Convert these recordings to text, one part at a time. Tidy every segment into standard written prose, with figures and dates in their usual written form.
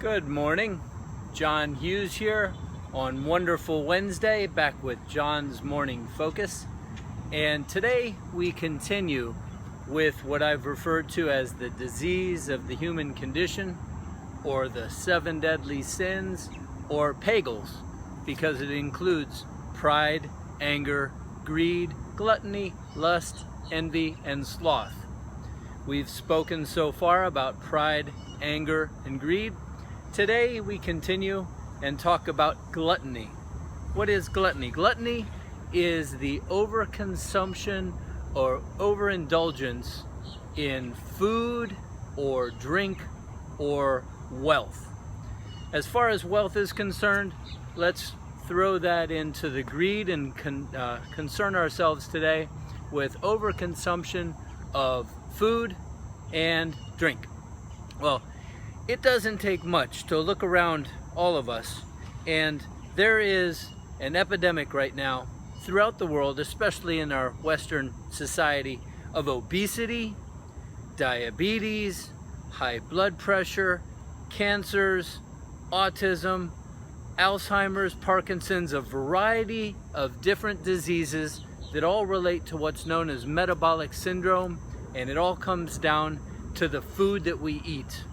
Good morning, John Hughes here on Wonderful Wednesday, back with John's Morning Focus. And today we continue with what I've referred to as the disease of the human condition, or the 7 deadly sins, or pagels, because it includes pride, anger, greed, gluttony, lust, envy, and sloth. We've spoken so far about pride, anger, and greed. Today we continue and talk about gluttony. What is gluttony? Gluttony is the overconsumption or overindulgence in food or drink or wealth. As far as wealth is concerned, let's throw that into the greed and concern ourselves today with overconsumption of food and drink. Well, it doesn't take much to look around all of us, and there is an epidemic right now throughout the world, especially in our Western society, of obesity, diabetes, high blood pressure, cancers, autism, Alzheimer's, Parkinson's, a variety of different diseases that all relate to what's known as metabolic syndrome, and it all comes down to the food that we eat.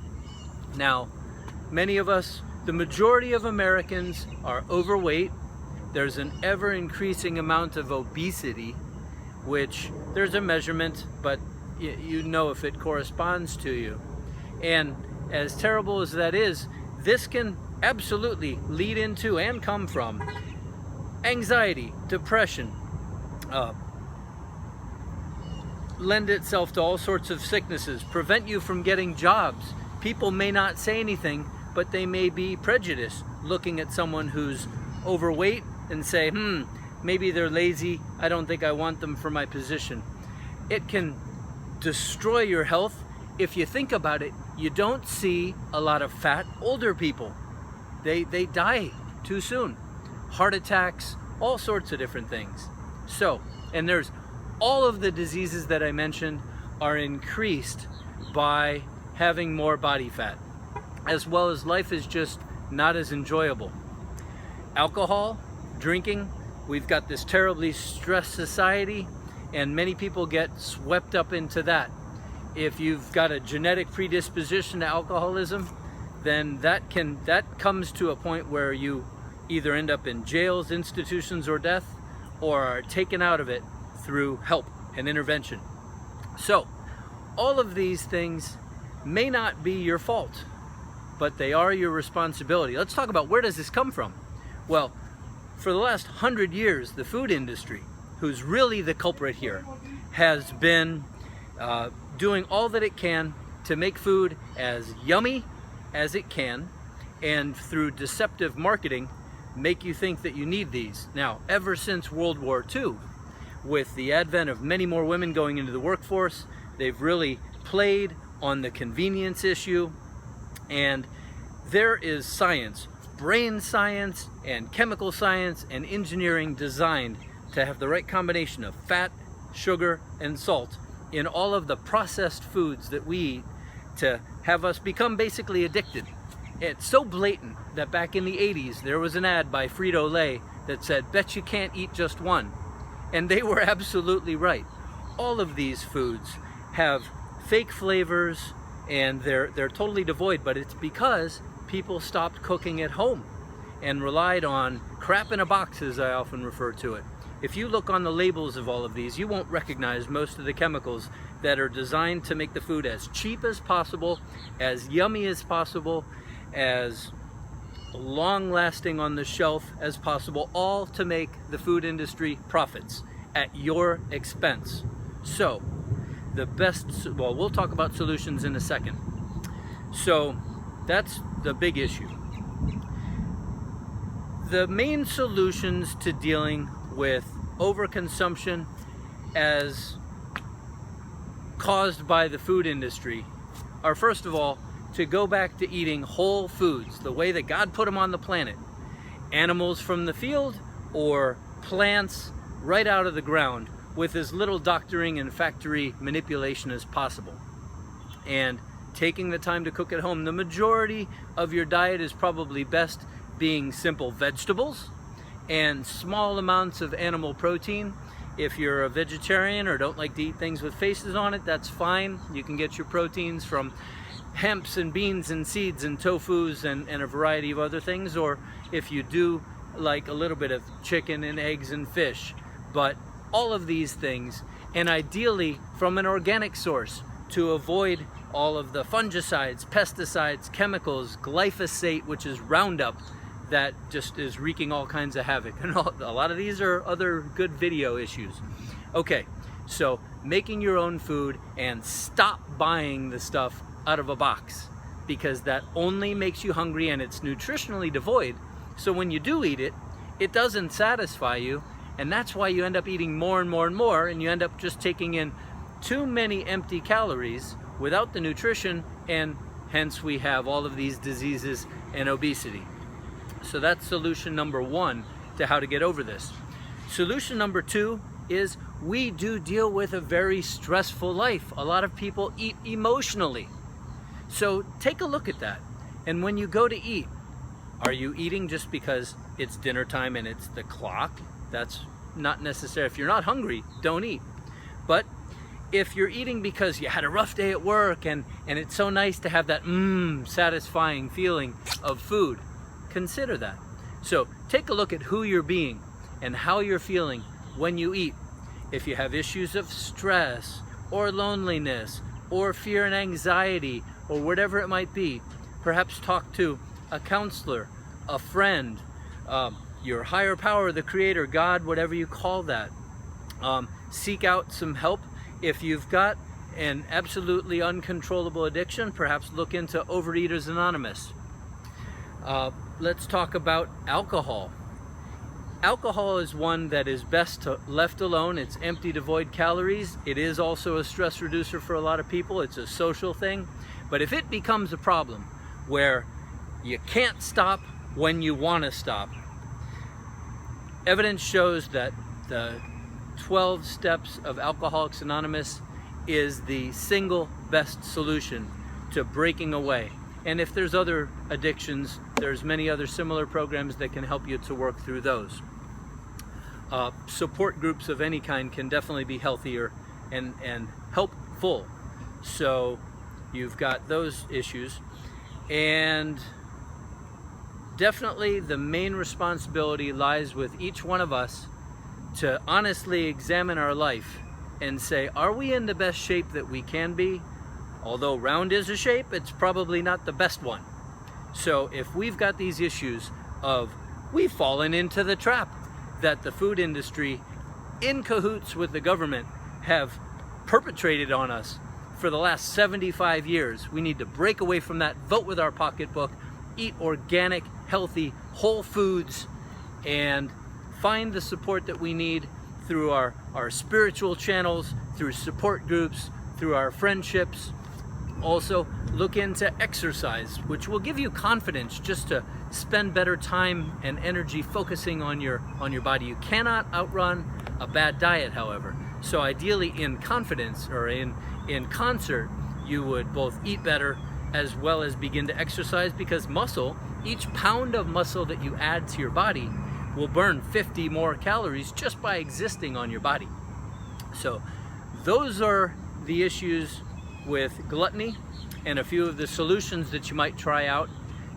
Now, many of us, the majority of Americans, are overweight. There's an ever-increasing amount of obesity, which there's a measurement, but you know if it corresponds to you. And as terrible as that is, this can absolutely lead into and come from anxiety, depression, lend itself to all sorts of sicknesses, prevent you from getting jobs. People may not say anything, but they may be prejudiced looking at someone who's overweight and say, maybe they're lazy, I don't think I want them for my position. It can destroy your health. If you think about it, you don't see a lot of fat older people. They die too soon. Heart attacks, all sorts of different things. So, and there's all of the diseases that I mentioned are increased by having more body fat, as well as life is just not as enjoyable. Alcohol, drinking, we've got this terribly stressed society, and many people get swept up into that. If you've got a genetic predisposition to alcoholism, then that comes to a point where you either end up in jails, institutions, or death, or are taken out of it through help and intervention. So, all of these things may not be your fault, but they are your responsibility. Let's talk about, where does this come from? Well, for the last 100 years, the food industry, who's really the culprit here, has been doing all that it can to make food as yummy as it can, and through deceptive marketing, make you think that you need these. Now, ever since World War II, with the advent of many more women going into the workforce, they've really played on the convenience issue, and there is science, brain science and chemical science and engineering designed to have the right combination of fat, sugar, and salt in all of the processed foods that we eat to have us become basically addicted. It's so blatant that back in the 80s there was an ad by Frito-Lay that said, "Bet you can't eat just one." And they were absolutely right. All of these foods have fake flavors, and they're totally devoid, but it's because people stopped cooking at home and relied on crap in a box, as I often refer to it. If you look on the labels of all of these, you won't recognize most of the chemicals that are designed to make the food as cheap as possible, as yummy as possible, as long-lasting on the shelf as possible, all to make the food industry profits at your expense. So, we'll talk about solutions in a second. So, that's the big issue. The main solutions to dealing with overconsumption as caused by the food industry are, first of all, to go back to eating whole foods, the way that God put them on the planet. Animals from the field or plants right out of the ground, with as little doctoring and factory manipulation as possible. And taking the time to cook at home. The majority of your diet is probably best being simple vegetables and small amounts of animal protein. If you're a vegetarian or don't like to eat things with faces on it, that's fine. You can get your proteins from hemps and beans and seeds and tofus and a variety of other things, or if you do like a little bit of chicken and eggs and fish. But all of these things, and ideally from an organic source, to avoid all of the fungicides, pesticides, chemicals, glyphosate, which is Roundup, that just is wreaking all kinds of havoc. And a lot of these are other good video issues. Okay, so making your own food, and stop buying the stuff out of a box, because that only makes you hungry and it's nutritionally devoid. So when you do eat it, it doesn't satisfy you, and that's why you end up eating more and more and more, and you end up just taking in too many empty calories without the nutrition, and hence we have all of these diseases and obesity. So that's solution number one to how to get over this. Solution number two is we do deal with a very stressful life. A lot of people eat emotionally. So take a look at that. And when you go to eat, are you eating just because it's dinner time and it's the clock? That's not necessary. If you're not hungry, don't eat. But if you're eating because you had a rough day at work and it's so nice to have that satisfying feeling of food, consider that. So take a look at who you're being and how you're feeling when you eat. If you have issues of stress or loneliness or fear and anxiety or whatever it might be, perhaps talk to a counselor, a friend, your higher power, the creator, God, whatever you call that. Seek out some help. If you've got an absolutely uncontrollable addiction, perhaps look into Overeaters Anonymous. Let's talk about alcohol. Alcohol is one that is best left alone. It's empty, devoid calories. It is also a stress reducer for a lot of people. It's a social thing. But if it becomes a problem where you can't stop when you want to stop, evidence shows that the 12 steps of Alcoholics Anonymous is the single best solution to breaking away. And if there's other addictions, there's many other similar programs that can help you to work through those. Support groups of any kind can definitely be healthier and helpful. So you've got those issues. And definitely the main responsibility lies with each one of us to honestly examine our life and say, are we in the best shape that we can be? Although round is a shape, it's probably not the best one. So if we've got these issues of we've fallen into the trap that the food industry, in cahoots with the government, have perpetrated on us for the last 75 years, we need to break away from that, vote with our pocketbook, eat organic, healthy, whole foods, and find the support that we need through our spiritual channels, through support groups, through our friendships. Also, look into exercise, which will give you confidence just to spend better time and energy focusing on your body. You cannot outrun a bad diet, however. So ideally, in confidence or in concert, you would both eat better as well as begin to exercise, because muscle, each pound of muscle that you add to your body will burn 50 more calories just by existing on your body. So those are the issues with gluttony and a few of the solutions that you might try out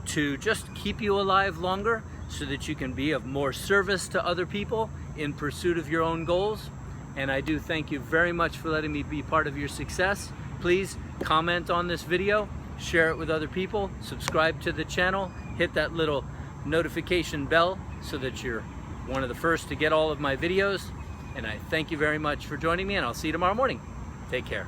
to just keep you alive longer so that you can be of more service to other people in pursuit of your own goals. And I do thank you very much for letting me be part of your success. Please comment on this video, share it with other people, subscribe to the channel, hit that little notification bell so that you're one of the first to get all of my videos. And I thank you very much for joining me, and I'll see you tomorrow morning. Take care.